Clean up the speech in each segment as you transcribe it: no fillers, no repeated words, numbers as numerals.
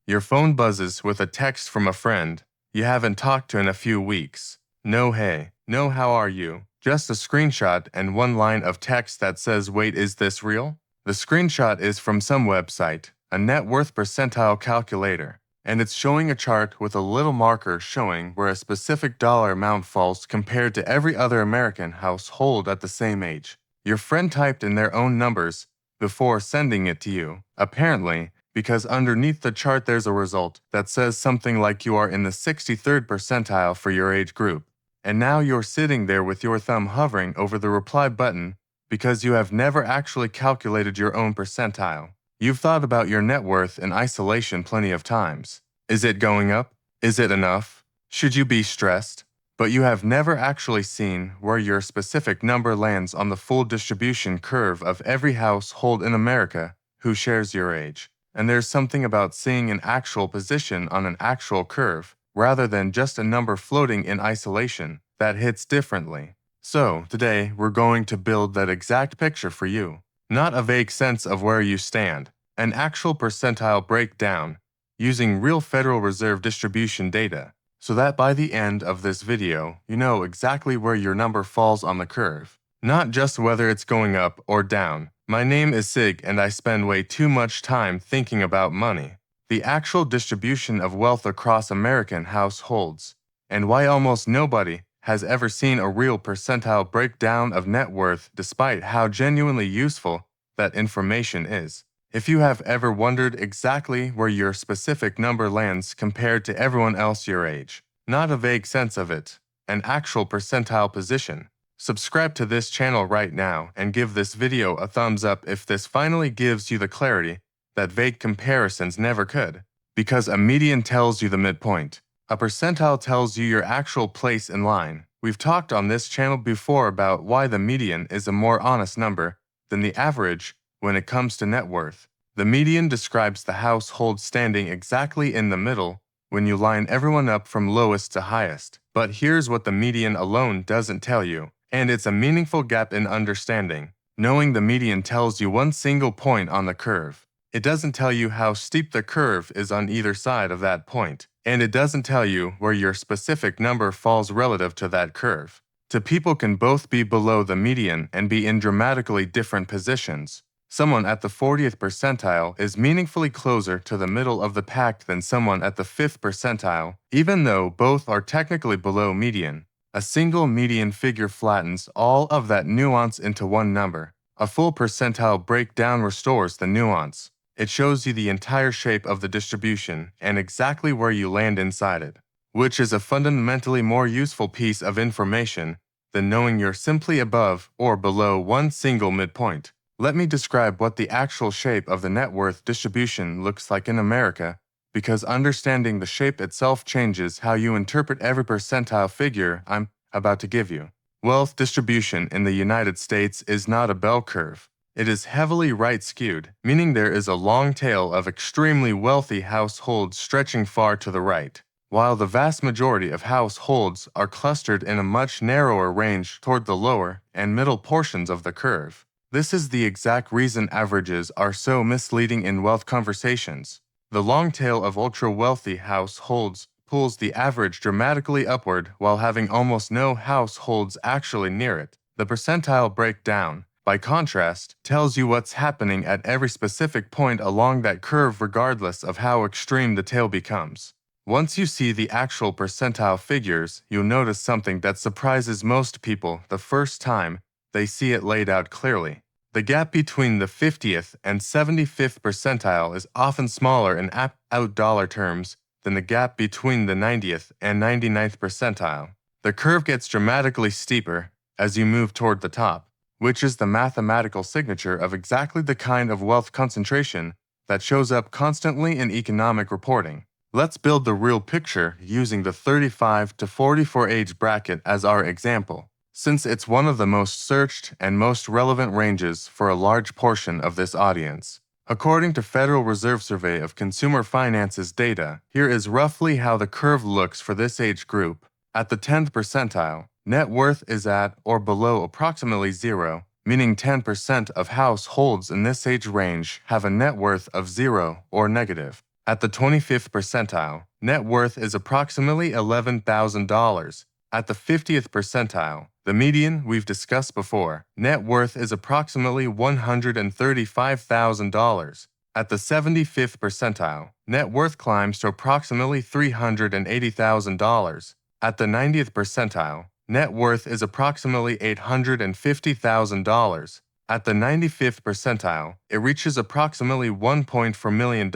Your phone buzzes with a text from a friend you haven't talked to in a few weeks. No hey, no how are you? Just a screenshot and one line of text that says, wait, is this real? The screenshot is from some website, a net worth percentile calculator, and it's showing a chart with a little marker showing where a specific dollar amount falls compared to every other American household at the same age. Your friend typed in their own numbers before sending it to you, apparently, because underneath the chart there's a result that says something like you are in the 63rd percentile for your age group. And now you're sitting there with your thumb hovering over the reply button because you have never actually calculated your own percentile. You've thought about your net worth in isolation plenty of times. Is it going up? Is it enough? Should you be stressed? But you have never actually seen where your specific number lands on the full distribution curve of every household in America who shares your age. And there's something about seeing an actual position on an actual curve, rather than just a number floating in isolation, that hits differently. So, today, we're going to build that exact picture for you. Not a vague sense of where you stand, an actual percentile breakdown, using real Federal Reserve distribution data, so that by the end of this video, you know exactly where your number falls on the curve. Not just whether it's going up or down. My name is Sig and I spend way too much time thinking about money, the actual distribution of wealth across American households, and why almost nobody has ever seen a real percentile breakdown of net worth despite how genuinely useful that information is. If you have ever wondered exactly where your specific number lands compared to everyone else your age, not a vague sense of it, an actual percentile position, subscribe to this channel right now and give this video a thumbs up if this finally gives you the clarity that vague comparisons never could. Because a median tells you the midpoint. A percentile tells you your actual place in line. We've talked on this channel before about why the median is a more honest number than the average when it comes to net worth. The median describes the household standing exactly in the middle when you line everyone up from lowest to highest. But here's what the median alone doesn't tell you. And it's a meaningful gap in understanding. Knowing the median tells you one single point on the curve. It doesn't tell you how steep the curve is on either side of that point. And it doesn't tell you where your specific number falls relative to that curve. Two people can both be below the median and be in dramatically different positions. Someone at the 40th percentile is meaningfully closer to the middle of the pack than someone at the 5th percentile, even though both are technically below median. A single median figure flattens all of that nuance into one number. A full percentile breakdown restores the nuance. It shows you the entire shape of the distribution and exactly where you land inside it, which is a fundamentally more useful piece of information than knowing you're simply above or below one single midpoint. Let me describe what the actual shape of the net worth distribution looks like in America, because understanding the shape itself changes how you interpret every percentile figure I'm about to give you. Wealth distribution in the United States is not a bell curve. It is heavily right-skewed, meaning there is a long tail of extremely wealthy households stretching far to the right, while the vast majority of households are clustered in a much narrower range toward the lower and middle portions of the curve. This is the exact reason averages are so misleading in wealth conversations. The long tail of ultra-wealthy households pulls the average dramatically upward while having almost no households actually near it. The percentile breakdown, by contrast, tells you what's happening at every specific point along that curve regardless of how extreme the tail becomes. Once you see the actual percentile figures, you'll notice something that surprises most people the first time they see it laid out clearly. The gap between the 50th and 75th percentile is often smaller in absolute dollar terms than the gap between the 90th and 99th percentile. The curve gets dramatically steeper as you move toward the top, which is the mathematical signature of exactly the kind of wealth concentration that shows up constantly in economic reporting. Let's build the real picture using the 35 to 44 age bracket as our example, since it's one of the most searched and most relevant ranges for a large portion of this audience. According to Federal Reserve Survey of Consumer Finance's data, here is roughly how the curve looks for this age group. At the 10th percentile, net worth is at or below approximately zero, meaning 10% of households in this age range have a net worth of zero or negative. At the 25th percentile, net worth is approximately $11,000. At the 50th percentile, the median we've discussed before, net worth is approximately $135,000. At the 75th percentile, net worth climbs to approximately $380,000. At the 90th percentile, net worth is approximately $850,000. At the 95th percentile, it reaches approximately $1.4 million,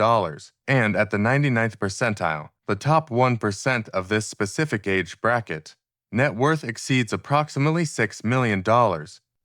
and at the 99th percentile, the top 1% of this specific age bracket, net worth exceeds approximately $6 million.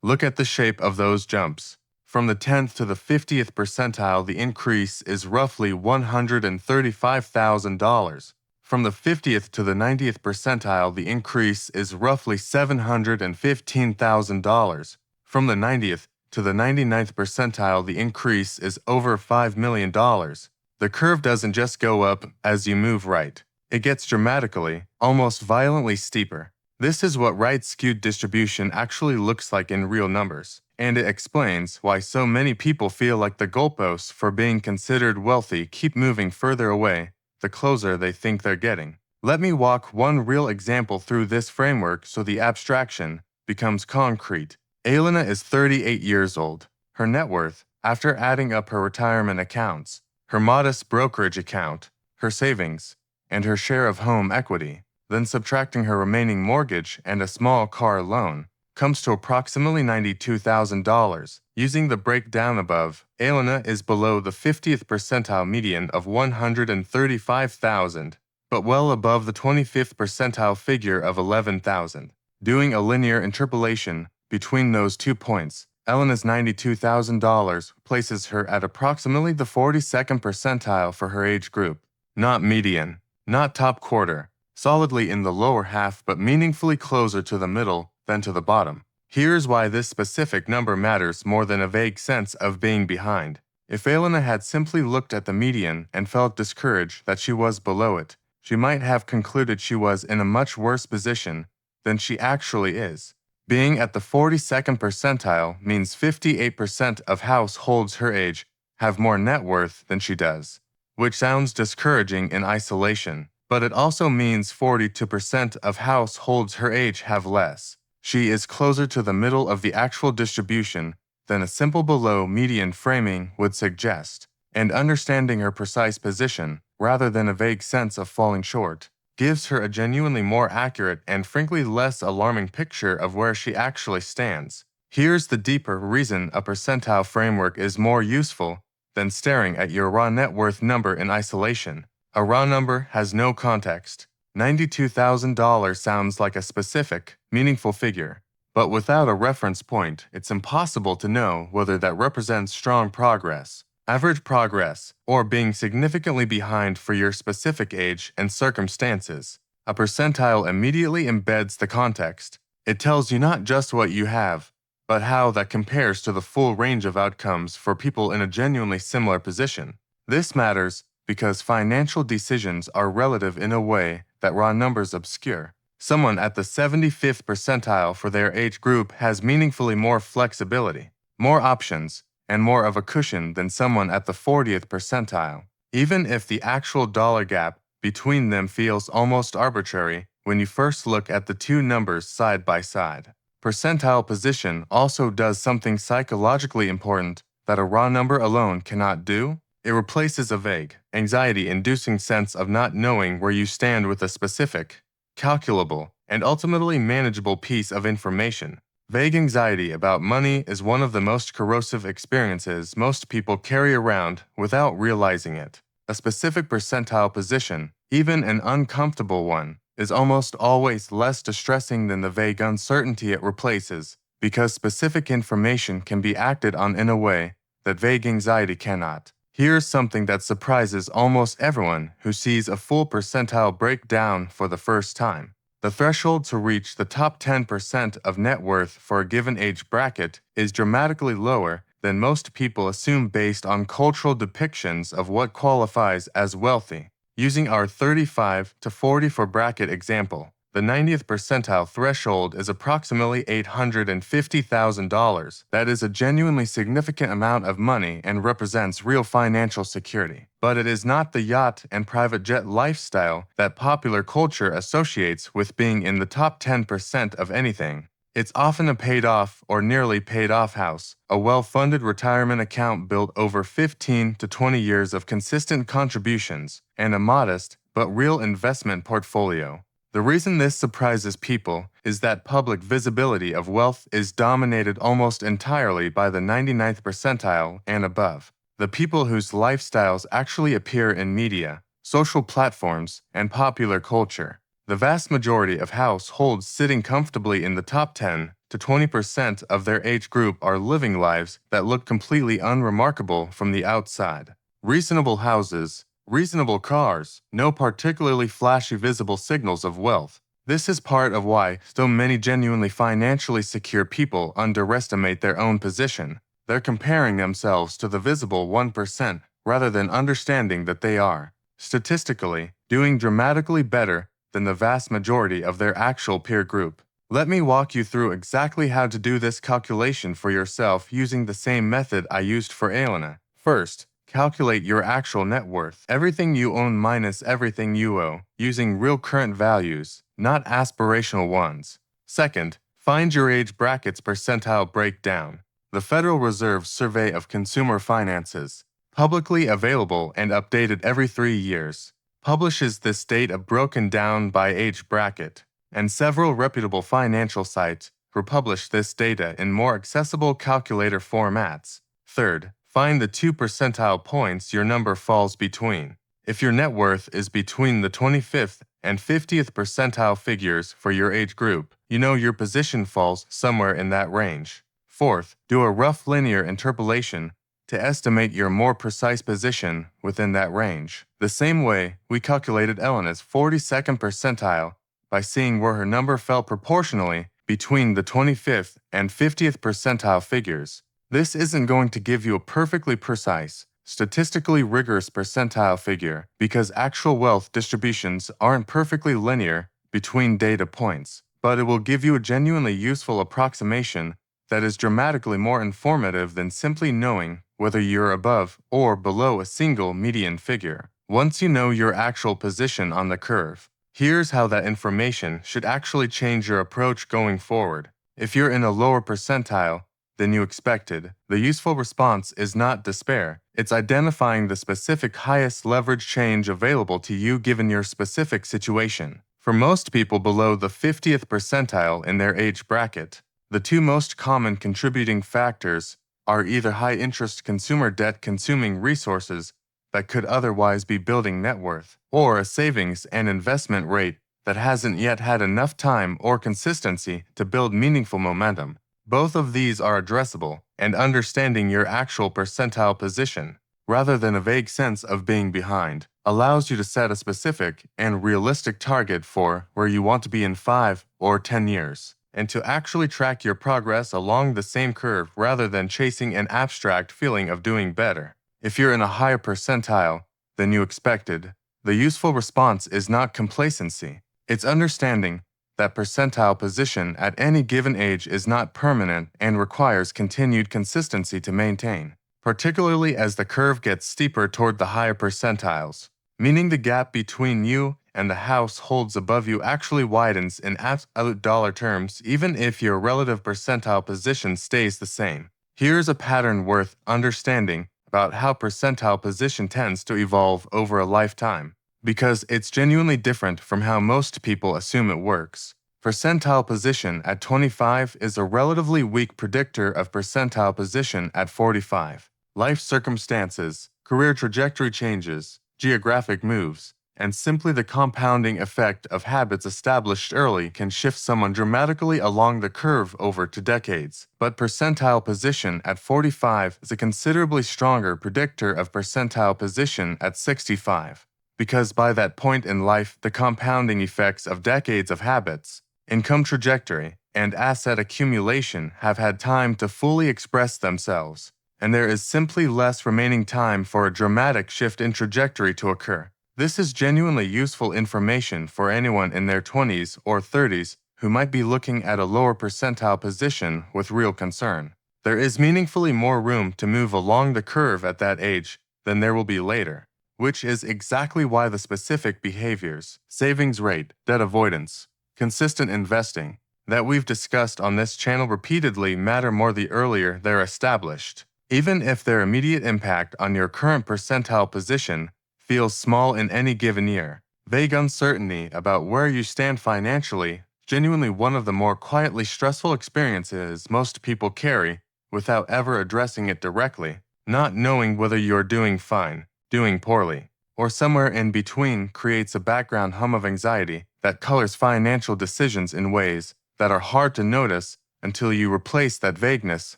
Look at the shape of those jumps. From the 10th to the 50th percentile, the increase is roughly $135,000. From the 50th to the 90th percentile, the increase is roughly $715,000. From the 90th to the 99th percentile, the increase is over $5 million. The curve doesn't just go up as you move right. It gets dramatically, almost violently steeper. This is what right-skewed distribution actually looks like in real numbers, and it explains why so many people feel like the goalposts for being considered wealthy keep moving further away the closer they think they're getting. Let me walk one real example through this framework so the abstraction becomes concrete. Elena is 38 years old. Her net worth, after adding up her retirement accounts, her modest brokerage account, her savings, and her share of home equity, then subtracting her remaining mortgage and a small car loan, comes to approximately $92,000. Using the breakdown above, Elena is below the 50th percentile median of $135,000, but well above the 25th percentile figure of $11,000. Doing a linear interpolation between those 2 points, Elena's $92,000 places her at approximately the 42nd percentile for her age group. Not median, not top quarter, solidly in the lower half but meaningfully closer to the middle than to the bottom. Here's why this specific number matters more than a vague sense of being behind. If Elena had simply looked at the median and felt discouraged that she was below it, she might have concluded she was in a much worse position than she actually is. Being at the 42nd percentile means 58% of households her age have more net worth than she does, which sounds discouraging in isolation, but it also means 42% of households her age have less. She is closer to the middle of the actual distribution than a simple below-median framing would suggest, and understanding her precise position, rather than a vague sense of falling short, gives her a genuinely more accurate and frankly less alarming picture of where she actually stands. Here's the deeper reason a percentile framework is more useful than staring at your raw net worth number in isolation. A raw number has no context. $92,000 sounds like a specific, meaningful figure, but without a reference point, it's impossible to know whether that represents strong progress, average progress, or being significantly behind for your specific age and circumstances. A percentile immediately embeds the context. It tells you not just what you have, but how that compares to the full range of outcomes for people in a genuinely similar position. This matters because financial decisions are relative in a way that raw numbers obscure. Someone at the 75th percentile for their age group has meaningfully more flexibility, more options, and more of a cushion than someone at the 40th percentile, even if the actual dollar gap between them feels almost arbitrary when you first look at the two numbers side by side. Percentile position also does something psychologically important that a raw number alone cannot do. It replaces a vague, anxiety-inducing sense of not knowing where you stand with a specific, calculable, and ultimately manageable piece of information. Vague anxiety about money is one of the most corrosive experiences most people carry around without realizing it. A specific percentile position, even an uncomfortable one, is almost always less distressing than the vague uncertainty it replaces, because specific information can be acted on in a way that vague anxiety cannot. Here's something that surprises almost everyone who sees a full percentile breakdown for the first time. The threshold to reach the top 10% of net worth for a given age bracket is dramatically lower than most people assume based on cultural depictions of what qualifies as wealthy. Using our 35 to 44 bracket example, The 90th percentile threshold is approximately $850,000. That is a genuinely significant amount of money and represents real financial security. But it is not the yacht and private jet lifestyle that popular culture associates with being in the top 10% of anything. It's often a paid-off or nearly paid-off house, a well-funded retirement account built over 15 to 20 years of consistent contributions, and a modest but real investment portfolio. The reason this surprises people is that public visibility of wealth is dominated almost entirely by the 99th percentile and above, the people whose lifestyles actually appear in media, social platforms, and popular culture. The vast majority of households sitting comfortably in the top 10 to 20% of their age group are living lives that look completely unremarkable from the outside. Reasonable houses, reasonable cars, no particularly flashy visible signals of wealth. This is part of why so many genuinely financially secure people underestimate their own position. They're comparing themselves to the visible 1% rather than understanding that they are, statistically, doing dramatically better than the vast majority of their actual peer group. Let me walk you through exactly how to do this calculation for yourself using the same method I used for Elena. First, calculate your actual net worth, everything you own minus everything you owe, using real current values, not aspirational ones. Second, find your age bracket's percentile breakdown. The Federal Reserve's Survey of Consumer Finances, publicly available and updated every 3 years, publishes this data broken down by age bracket, and several reputable financial sites republish this data in more accessible calculator formats. Third, find the 2 percentile points your number falls between. If your net worth is between the 25th and 50th percentile figures for your age group, you know your position falls somewhere in that range. Fourth, do a rough linear interpolation to estimate your more precise position within that range. The same way we calculated Elena's 42nd percentile by seeing where her number fell proportionally between the 25th and 50th percentile figures. This isn't going to give you a perfectly precise, statistically rigorous percentile figure because actual wealth distributions aren't perfectly linear between data points, but it will give you a genuinely useful approximation that is dramatically more informative than simply knowing whether you're above or below a single median figure. Once you know your actual position on the curve, here's how that information should actually change your approach going forward. If you're in a lower percentile than you expected, the useful response is not despair. It's identifying the specific highest leverage change available to you given your specific situation. For most people below the 50th percentile in their age bracket, the two most common contributing factors are either high-interest consumer debt consuming resources that could otherwise be building net worth, or a savings and investment rate that hasn't yet had enough time or consistency to build meaningful momentum. Both of these are addressable, and understanding your actual percentile position, rather than a vague sense of being behind, allows you to set a specific and realistic target for where you want to be in 5 or 10 years, and to actually track your progress along the same curve rather than chasing an abstract feeling of doing better. If you're in a higher percentile than you expected, the useful response is not complacency. It's understanding that percentile position at any given age is not permanent and requires continued consistency to maintain, particularly as the curve gets steeper toward the higher percentiles, meaning the gap between you and the households above you actually widens in absolute dollar terms even if your relative percentile position stays the same. Here's a pattern worth understanding about how percentile position tends to evolve over a lifetime, because it's genuinely different from how most people assume it works. Percentile position at 25 is a relatively weak predictor of percentile position at 45. Life circumstances, career trajectory changes, geographic moves, and simply the compounding effect of habits established early can shift someone dramatically along the curve over to decades. But percentile position at 45 is a considerably stronger predictor of percentile position at 65, because by that point in life, the compounding effects of decades of habits, income trajectory, and asset accumulation have had time to fully express themselves, and there is simply less remaining time for a dramatic shift in trajectory to occur. This is genuinely useful information for anyone in their 20s or 30s who might be looking at a lower percentile position with real concern. There is meaningfully more room to move along the curve at that age than there will be later, which is exactly why the specific behaviors, savings rate, debt avoidance, consistent investing, that we've discussed on this channel repeatedly matter more the earlier they're established. Even if their immediate impact on your current percentile position feels small in any given year, vague uncertainty about where you stand financially, genuinely one of the more quietly stressful experiences most people carry without ever addressing it directly. Not knowing whether you're doing fine, doing poorly, or somewhere in between creates a background hum of anxiety that colors financial decisions in ways that are hard to notice until you replace that vagueness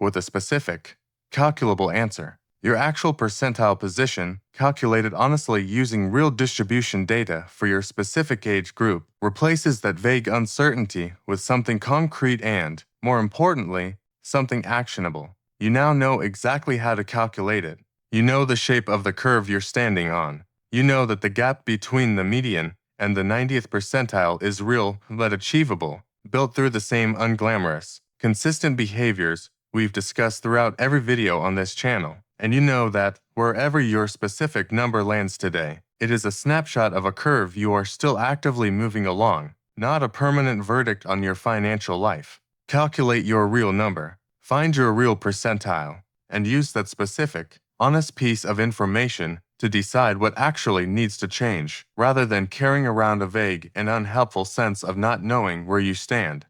with a specific, calculable answer. Your actual percentile position, calculated honestly using real distribution data for your specific age group, replaces that vague uncertainty with something concrete and, more importantly, something actionable. You now know exactly how to calculate it. You know the shape of the curve you're standing on. You know that the gap between the median and the 90th percentile is real but achievable, built through the same unglamorous, consistent behaviors we've discussed throughout every video on this channel. And you know that, wherever your specific number lands today, it is a snapshot of a curve you are still actively moving along, not a permanent verdict on your financial life. Calculate your real number, find your real percentile, and use that specific, honest piece of information to decide what actually needs to change, rather than carrying around a vague and unhelpful sense of not knowing where you stand.